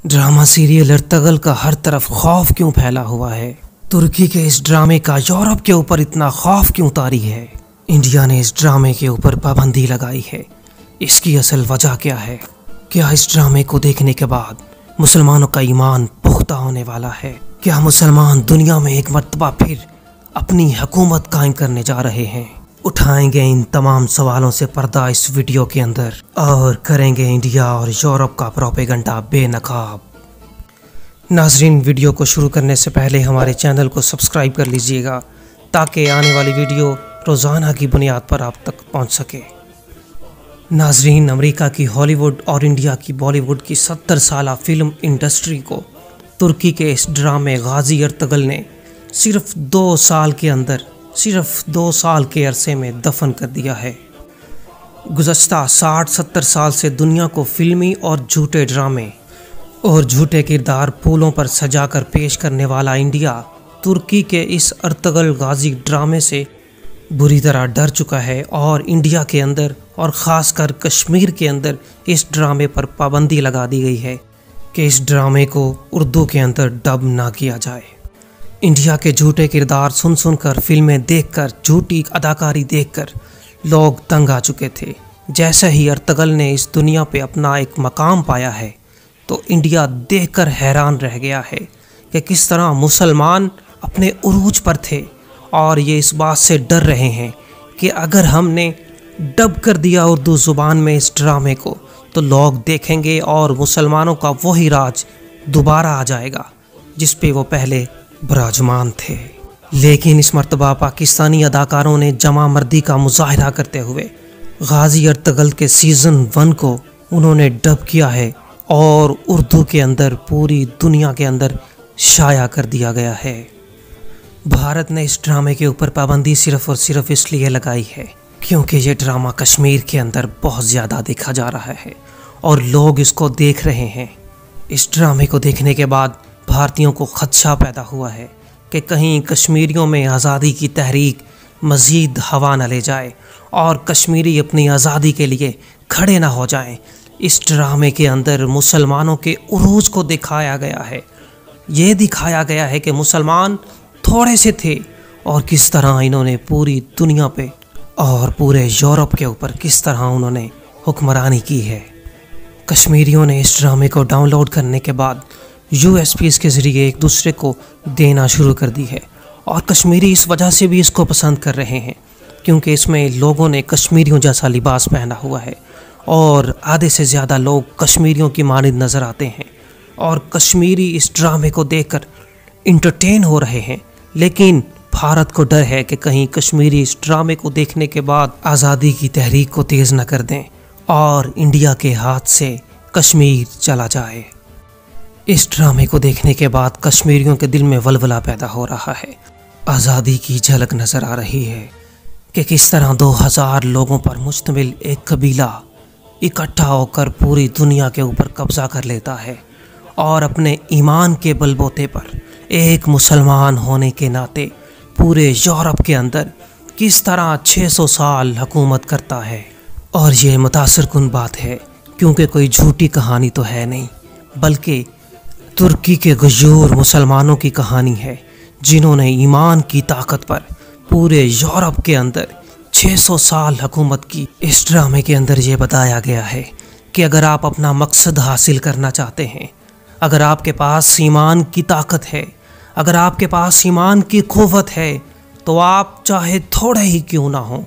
Drama serial Ertugrul का हर तरफ खौफ क्यों फैला हुआ है? तुर्की के इस ड्रामे का यूरोप के ऊपर इतना खौफ क्यों तारी है? इंडिया ने इस ड्रामे के ऊपर पाबंदी लगाई है। इसकी असल वजह क्या है? क्या इस ड्रामे को देखने के बाद मुसलमानों का ईमान पुख्ता होने वाला है? क्या मुसलमान दुनिया में एक मर्तबा फिर अपनी हुकूमत कायम करने जा रहे हैं? उठाएंगे इन तमाम सवालों से पर्दा इस वीडियो के अंदर और करेंगे इंडिया और यूरोप का प्रोपेगेंडा बेनकाब। नाजरीन, वीडियो को शुरू करने से पहले हमारे चैनल को सब्सक्राइब कर लीजिएगा ताकि आने वाली वीडियो रोज़ाना की बुनियाद पर आप तक पहुंच सके। नाजरीन, अमेरिका की हॉलीवुड और इंडिया की बॉलीवुड की 70 साला फिल्म इंडस्ट्री को तुर्की के इस ड्रामे गाजी अर्तगल ने सिर्फ 2 साल के अरसे में दफन कर दिया है। गुज़श्ता 60-70 साल से दुनिया को फिल्मी और झूठे ड्रामे और झूठे किरदार फूलों पर सजाकर पेश करने वाला इंडिया तुर्की के इस अर्तगल गाजी ड्रामे से बुरी तरह डर चुका है और इंडिया के अंदर और ख़ासकर कश्मीर के अंदर इस ड्रामे पर पाबंदी लगा दी गई है कि इस ड्रामे को उर्दू के अंदर डब ना किया जाए। इंडिया के झूठे किरदार सुनकर फिल्में देखकर झूठी अदाकारी देखकर लोग तंग आ चुके थे। जैसे ही अर्तगल ने इस दुनिया पे अपना एक मकाम पाया है तो इंडिया देखकर हैरान रह गया है कि किस तरह मुसलमान अपने उरूज पर थे और ये इस बात से डर रहे हैं कि अगर हमने डब कर दिया उर्दू ज़ुबान में इस ड्रामे को तो लोग देखेंगे और मुसलमानों का वही राज दोबारा आ जाएगा जिस पे वो पहले विराजमान थे। लेकिन इस मर्तबा पाकिस्तानी अदाकारों ने जमा मर्दी का मुजाहिरा करते हुए गाजी अर्तगल के सीज़न 1 को उन्होंने डब किया है और उर्दू के अंदर पूरी दुनिया के अंदर शाया कर दिया गया है। भारत ने इस ड्रामे के ऊपर पाबंदी सिर्फ और सिर्फ इसलिए लगाई है क्योंकि ये ड्रामा कश्मीर के अंदर बहुत ज़्यादा देखा जा रहा है और लोग इसको देख रहे हैं। इस ड्रामे को देखने के बाद भारतीयों को खदशा पैदा हुआ है कि कहीं कश्मीरियों में आज़ादी की तहरीक मज़ीद हवा न ले जाए और कश्मीरी अपनी आज़ादी के लिए खड़े ना हो जाएं। इस ड्रामे के अंदर मुसलमानों के उरूज को दिखाया गया है। ये दिखाया गया है कि मुसलमान थोड़े से थे और किस तरह इन्होंने पूरी दुनिया पे और पूरे यूरोप के ऊपर किस तरह उन्होंने हुक्मरानी की है। कश्मीरियों ने इस ड्रामे को डाउनलोड करने के बाद USPs के ज़रिए एक दूसरे को देना शुरू कर दी है और कश्मीरी इस वजह से भी इसको पसंद कर रहे हैं क्योंकि इसमें लोगों ने कश्मीरियों जैसा लिबास पहना हुआ है और आधे से ज़्यादा लोग कश्मीरियों की मानिंद नज़र आते हैं और कश्मीरी इस ड्रामे को देखकर इंटरटेन हो रहे हैं। लेकिन भारत को डर है कि कहीं कश्मीरी इस ड्रामे को देखने के बाद आज़ादी की तहरीक को तेज़ न कर दें और इंडिया के हाथ से कश्मीर चला जाए। इस ड्रामे को देखने के बाद कश्मीरियों के दिल में वलवला पैदा हो रहा है। आज़ादी की झलक नज़र आ रही है कि किस तरह 2000 लोगों पर मुश्तमिल एक कबीला इकट्ठा होकर पूरी दुनिया के ऊपर कब्ज़ा कर लेता है और अपने ईमान के बलबूते पर एक मुसलमान होने के नाते पूरे यूरोप के अंदर किस तरह 600 साल हुकूमत करता है। और ये मुतासिरकुन बात है क्योंकि कोई झूठी कहानी तो है नहीं बल्कि तुर्की के गयूर मुसलमानों की कहानी है जिन्होंने ईमान की ताकत पर पूरे यूरोप के अंदर 600 साल हुकूमत की। इस ड्रामे के अंदर ये बताया गया है कि अगर आप अपना मकसद हासिल करना चाहते हैं, अगर आपके पास ईमान की ताकत है, अगर आपके पास ईमान की क़ुव्वत है तो आप चाहे थोड़े ही क्यों ना हो,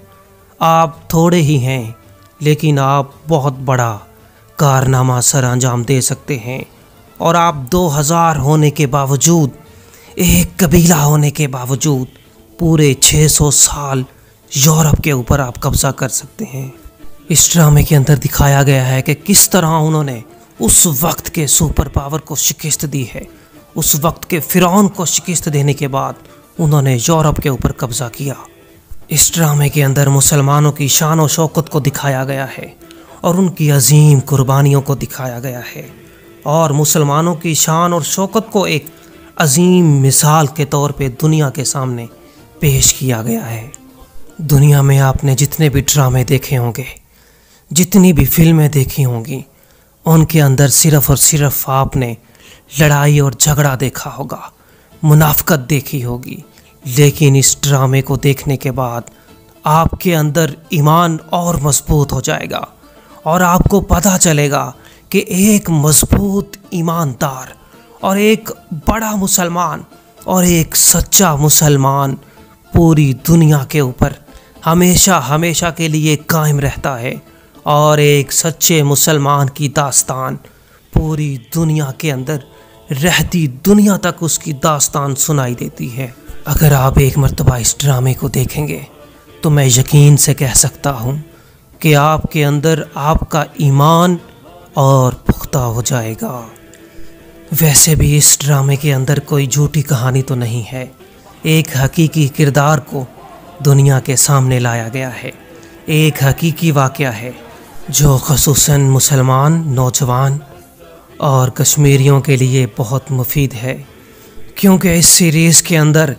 आप थोड़े ही हैं लेकिन आप बहुत बड़ा कारनामा सर अंजाम दे सकते हैं। और आप 2000 होने के बावजूद, एक कबीला होने के बावजूद पूरे 600 साल यूरोप के ऊपर आप कब्ज़ा कर सकते हैं। इस ड्रामे के अंदर दिखाया गया है कि किस तरह उन्होंने उस वक्त के सुपर पावर को शिकस्त दी है। उस वक्त के फ़िरौन को शिकस्त देने के बाद उन्होंने यूरोप के ऊपर कब्ज़ा किया। इस ड्रामे के अंदर मुसलमानों की शान और शौकत को दिखाया गया है और उनकी अजीम कुर्बानियों को दिखाया गया है और मुसलमानों की शान और शौकत को एक अजीम मिसाल के तौर पे दुनिया के सामने पेश किया गया है। दुनिया में आपने जितने भी ड्रामे देखे होंगे, जितनी भी फिल्में देखी होंगी, उनके अंदर सिर्फ़ और सिर्फ आपने लड़ाई और झगड़ा देखा होगा, मुनाफकत देखी होगी, लेकिन इस ड्रामे को देखने के बाद आपके अंदर ईमान और मजबूत हो जाएगा और आपको पता चलेगा कि एक मजबूत ईमानदार और एक बड़ा मुसलमान और एक सच्चा मुसलमान पूरी दुनिया के ऊपर हमेशा हमेशा के लिए कायम रहता है और एक सच्चे मुसलमान की दास्तान पूरी दुनिया के अंदर रहती दुनिया तक उसकी दास्तान सुनाई देती है। अगर आप एक मर्तबा इस ड्रामे को देखेंगे तो मैं यकीन से कह सकता हूँ कि आपके अंदर आपका ईमान और पुख्ता हो जाएगा। वैसे भी इस ड्रामे के अंदर कोई झूठी कहानी तो नहीं है, एक हकीकी किरदार को दुनिया के सामने लाया गया है। एक हकीकी वाक़या है जो ख़ुसूसन मुसलमान नौजवान और कश्मीरियों के लिए बहुत मुफीद है, क्योंकि इस सीरीज़ के अंदर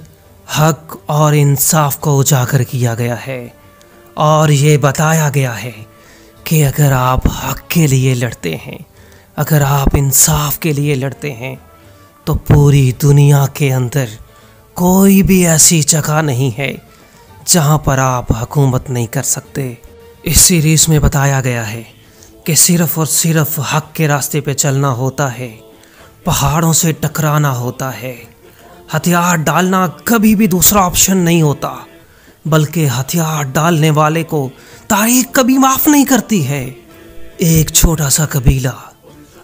हक और इंसाफ को उजागर किया गया है और ये बताया गया है कि अगर आप हक के लिए लड़ते हैं, अगर आप इंसाफ के लिए लड़ते हैं, तो पूरी दुनिया के अंदर कोई भी ऐसी जगह नहीं है जहां पर आप हुकूमत नहीं कर सकते। इस सीरीज़ में बताया गया है कि सिर्फ़ और सिर्फ हक के रास्ते पे चलना होता है, पहाड़ों से टकराना होता है, हथियार डालना कभी भी दूसरा ऑप्शन नहीं होता, बल्कि हथियार डालने वाले को तारीख कभी माफ़ नहीं करती है। एक छोटा सा कबीला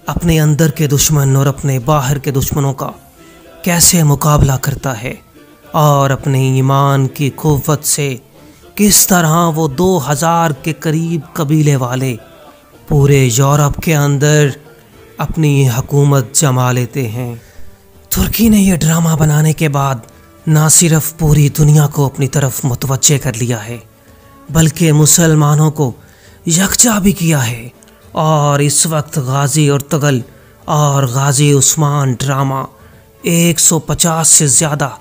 अपने अंदर के दुश्मन और अपने बाहर के दुश्मनों का कैसे मुकाबला करता है और अपने ईमान की क़ुव्वत से किस तरह वो 2000 के करीब कबीले वाले पूरे यूरोप के अंदर अपनी हुकूमत जमा लेते हैं। तुर्की ने यह ड्रामा बनाने के बाद ना सिर्फ पूरी दुनिया को अपनी तरफ मुतवज्जे कर लिया है, बल्कि मुसलमानों को यकजा भी किया है और इस वक्त गाजी अर्तुगरुल और गाजी उस्मान ड्रामा 150 से ज़्यादा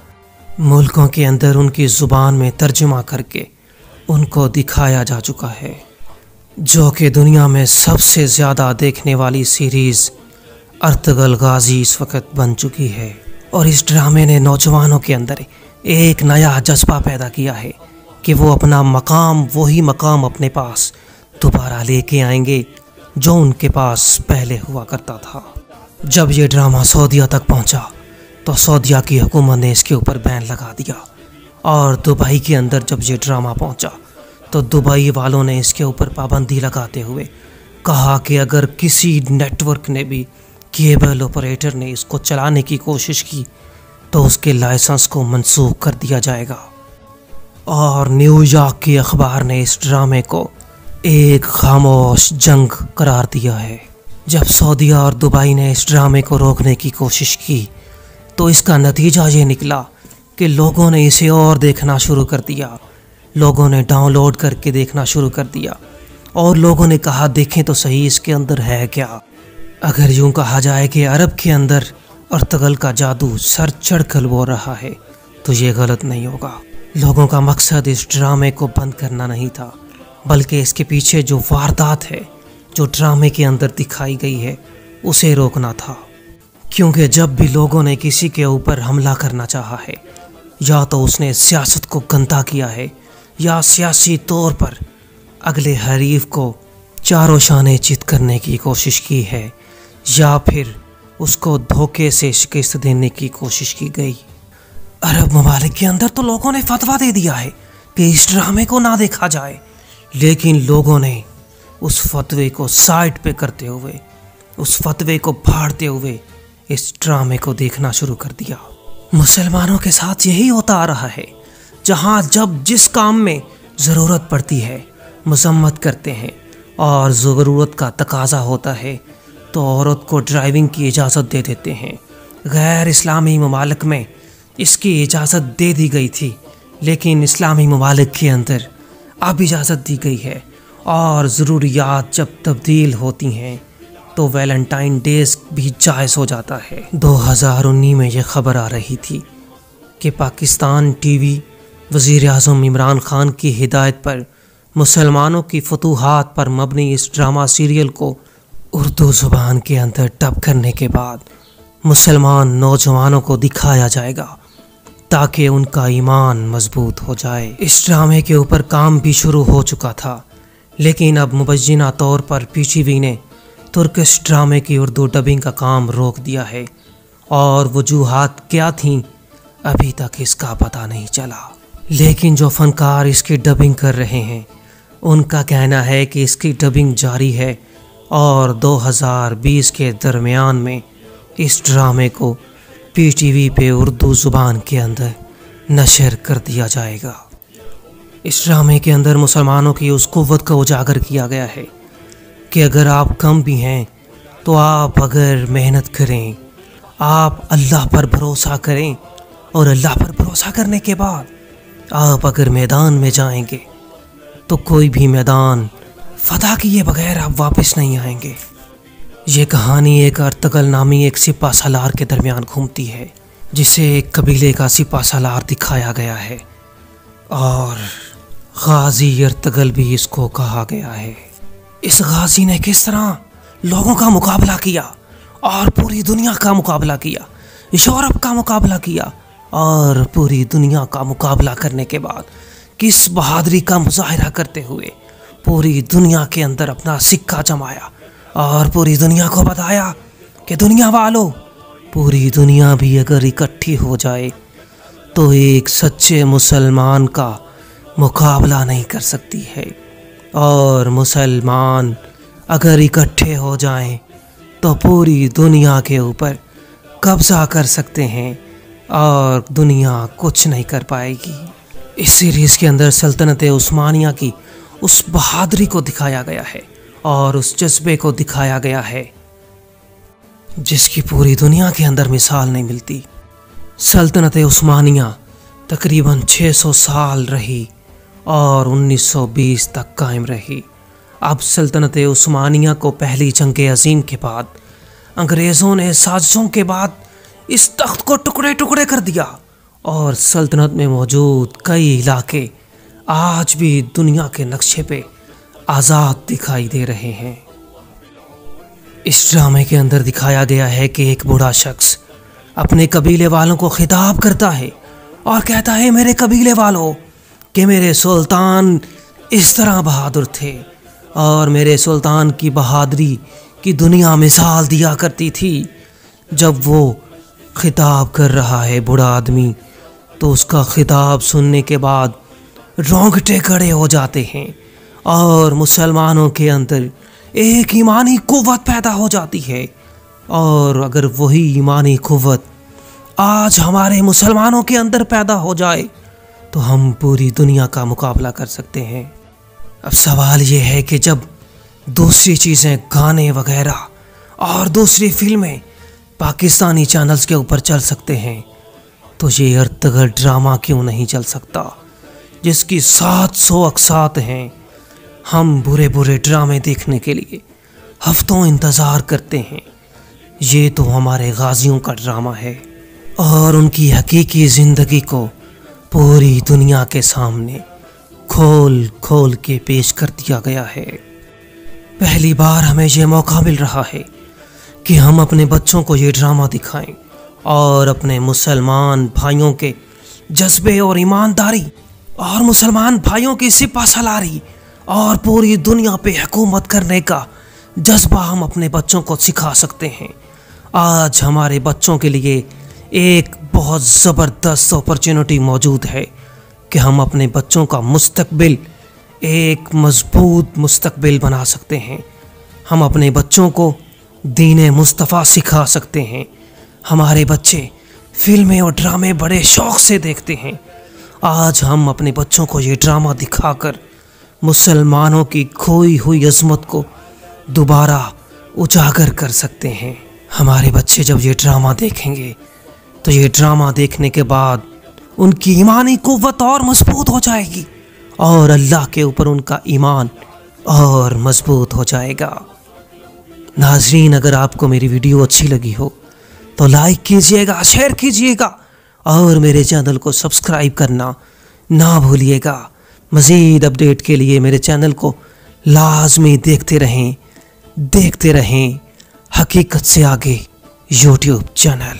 मुल्कों के अंदर उनकी ज़ुबान में तर्जुमा करके उनको दिखाया जा चुका है, जो कि दुनिया में सबसे ज़्यादा देखने वाली सीरीज़ अर्तुगरुल गाजी इस वक्त बन चुकी है। और इस ड्रामे ने नौजवानों के अंदर एक नया जज्बा पैदा किया है कि वो अपना मकाम, वही मकाम अपने पास दोबारा लेके आएंगे जो उनके पास पहले हुआ करता था। जब ये ड्रामा सऊदीया तक पहुंचा तो सऊदीया की हुकूमत ने इसके ऊपर बैन लगा दिया और दुबई के अंदर जब ये ड्रामा पहुंचा तो दुबई वालों ने इसके ऊपर पाबंदी लगाते हुए कहा कि अगर किसी नेटवर्क ने भी, केबल ऑपरेटर ने इसको चलाने की कोशिश की तो उसके लाइसेंस को मंसूख कर दिया जाएगा। और न्यूयॉर्क की अखबार ने इस ड्रामे को एक खामोश जंग करार दिया है। जब सऊदीया और दुबई ने इस ड्रामे को रोकने की कोशिश की तो इसका नतीजा ये निकला कि लोगों ने इसे और देखना शुरू कर दिया, लोगों ने डाउनलोड करके देखना शुरू कर दिया और लोगों ने कहा देखें तो सही इसके अंदर है क्या। अगर यूँ कहा जाए कि अरब के अंदर अर्तुगरुल का जादू सर चढ़ कर बोल रहा है तो ये गलत नहीं होगा। लोगों का मकसद इस ड्रामे को बंद करना नहीं था, बल्कि इसके पीछे जो वारदात है, जो ड्रामे के अंदर दिखाई गई है, उसे रोकना था। क्योंकि जब भी लोगों ने किसी के ऊपर हमला करना चाहा है, या तो उसने सियासत को गंदा किया है या सियासी तौर पर अगले हरीफ को चारों शाने चित करने की कोशिश की है, या फिर उसको धोखे से शिकस्त देने की कोशिश की गई। अरब ममालिक के अंदर तो लोगों ने फतवा दे दिया है कि इस ड्रामे को ना देखा जाए, लेकिन लोगों ने उस फतवे को साइड पे करते हुए, उस फतवे को फाड़ते हुए इस ड्रामे को देखना शुरू कर दिया। मुसलमानों के साथ यही होता आ रहा है, जहाँ जब जिस काम में ज़रूरत पड़ती है मजम्मत करते हैं और ज़रूरत का तकाजा होता है तो औरत को ड्राइविंग की इजाज़त दे देते हैं। गैर इस्लामी ममालिक में इसकी इजाज़त दे दी गई थी, लेकिन इस्लामी ममालिक के अंदर अब इजाज़त दी गई है और ज़रूरियात जब तब्दील होती हैं तो वैलेंटाइन डेज भी जायज़ हो जाता है। 2019 में यह खबर आ रही थी कि पाकिस्तान टीवी वज़ीर आज़म इमरान ख़ान की हिदायत पर मुसलमानों की फतूहात पर मबनी इस ड्रामा सीरियल को उर्दू ज़ुबान के अंदर डब करने के बाद मुसलमान नौजवानों को दिखाया जाएगा ताकि उनका ईमान मजबूत हो जाए। इस ड्रामे के ऊपर काम भी शुरू हो चुका था, लेकिन अब मुबज्जिना तौर पर पीटीवी ने तुर्किश ड्रामे की उर्दू डबिंग का काम रोक दिया है और वजूहात क्या थीं अभी तक इसका पता नहीं चला। लेकिन जो फनकार इसकी डबिंग कर रहे हैं उनका कहना है कि इसकी डबिंग जारी है और 2020 के दरमियान में इस ड्रामे को पीटीवी पे उर्दू ज़ुबान के अंदर नशर कर दिया जाएगा। इस ड्रामे के अंदर मुसलमानों की उस क़ुव्वत को उजागर किया गया है कि अगर आप कम भी हैं तो आप अगर मेहनत करें, आप अल्लाह पर भरोसा करें और अल्लाह पर भरोसा करने के बाद आप अगर मैदान में जाएंगे तो कोई भी मैदान फतह किए बगैर आप वापस नहीं आएंगे। ये कहानी एक अर्तगल नामी एक सिपा सालार के दरमियान घूमती है, जिसे एक कबीले का सिपा सालार दिखाया गया है और गाजी अर्तगल भी इसको कहा गया है। इस गाजी ने किस तरह लोगों का मुकाबला किया और पूरी दुनिया का मुकाबला किया, यूरोप का मुकाबला किया और पूरी दुनिया का मुकाबला करने के बाद किस बहादुरी का मुजाहिरा करते हुए पूरी दुनिया के अंदर अपना सिक्का जमाया और पूरी दुनिया को बताया कि दुनिया वालों, पूरी दुनिया भी अगर इकट्ठी हो जाए तो एक सच्चे मुसलमान का मुकाबला नहीं कर सकती है और मुसलमान अगर इकट्ठे हो जाएं तो पूरी दुनिया के ऊपर कब्जा कर सकते हैं और दुनिया कुछ नहीं कर पाएगी। इस सीरीज़ के अंदर सल्तनत उस्मानिया की उस बहादुरी को दिखाया गया है और उस जज्बे को दिखाया गया है जिसकी पूरी दुनिया के अंदर मिसाल नहीं मिलती। सल्तनत उस्मानिया तकरीबन 600 साल रही और 1920 तक कायम रही। अब सल्तनत उस्मानिया को पहली जंग अजीम के बाद अंग्रेज़ों ने साजिशों के बाद इस तख्त को टुकड़े टुकड़े कर दिया और सल्तनत में मौजूद कई इलाके आज भी दुनिया के नक्शे पे आज़ाद दिखाई दे रहे हैं। इस ड्रामे के अंदर दिखाया गया है कि एक बूढ़ा शख्स अपने कबीले वालों को खिताब करता है और कहता है, मेरे कबीले वालों, कि मेरे सुल्तान इस तरह बहादुर थे और मेरे सुल्तान की बहादुरी की दुनिया मिसाल दिया करती थी। जब वो खिताब कर रहा है बूढ़ा आदमी, तो उसका खिताब सुनने के बाद रोंगटे खड़े हो जाते हैं और मुसलमानों के अंदर एक ईमानी कुव्वत पैदा हो जाती है। और अगर वही ईमानी कुव्वत आज हमारे मुसलमानों के अंदर पैदा हो जाए तो हम पूरी दुनिया का मुकाबला कर सकते हैं। अब सवाल ये है कि जब दूसरी चीज़ें, गाने वगैरह और दूसरी फिल्में पाकिस्तानी चैनल्स के ऊपर चल सकते हैं तो ये अर्तगल ड्रामा क्यों नहीं चल सकता, जिसकी 700 अक़सात हैं। हम बुरे बुरे ड्रामे देखने के लिए हफ्तों इंतज़ार करते हैं। ये तो हमारे गाजियों का ड्रामा है और उनकी हकीकी ज़िंदगी को पूरी दुनिया के सामने खोल खोल के पेश कर दिया गया है। पहली बार हमें ये मौका मिल रहा है कि हम अपने बच्चों को ये ड्रामा दिखाएं और अपने मुसलमान भाइयों के जज्बे और ईमानदारी और मुसलमान भाइयों की सिपा सलारी और पूरी दुनिया पे हुकूमत करने का जज्बा हम अपने बच्चों को सिखा सकते हैं। आज हमारे बच्चों के लिए एक बहुत ज़बरदस्त अपॉर्चुनिटी मौजूद है कि हम अपने बच्चों का मुस्तकबिल एक मजबूत मुस्तकबिल बना सकते हैं। हम अपने बच्चों को दीन मुस्तफ़ा सिखा सकते हैं। हमारे बच्चे फिल्में और ड्रामे बड़े शौक़ से देखते हैं। आज हम अपने बच्चों को ये ड्रामा दिखाकर मुसलमानों की खोई हुई अज़मत को दोबारा उजागर कर सकते हैं। हमारे बच्चे जब ये ड्रामा देखेंगे तो ये ड्रामा देखने के बाद उनकी ईमानी कुव्वत और मजबूत हो जाएगी और अल्लाह के ऊपर उनका ईमान और मजबूत हो जाएगा। नाज़रीन, अगर आपको मेरी वीडियो अच्छी लगी हो तो लाइक कीजिएगा, शेयर कीजिएगा और मेरे चैनल को सब्सक्राइब करना ना भूलिएगा। मज़ीद अपडेट के लिए मेरे चैनल को लाजमी देखते रहें हकीकत से आगे यूट्यूब चैनल।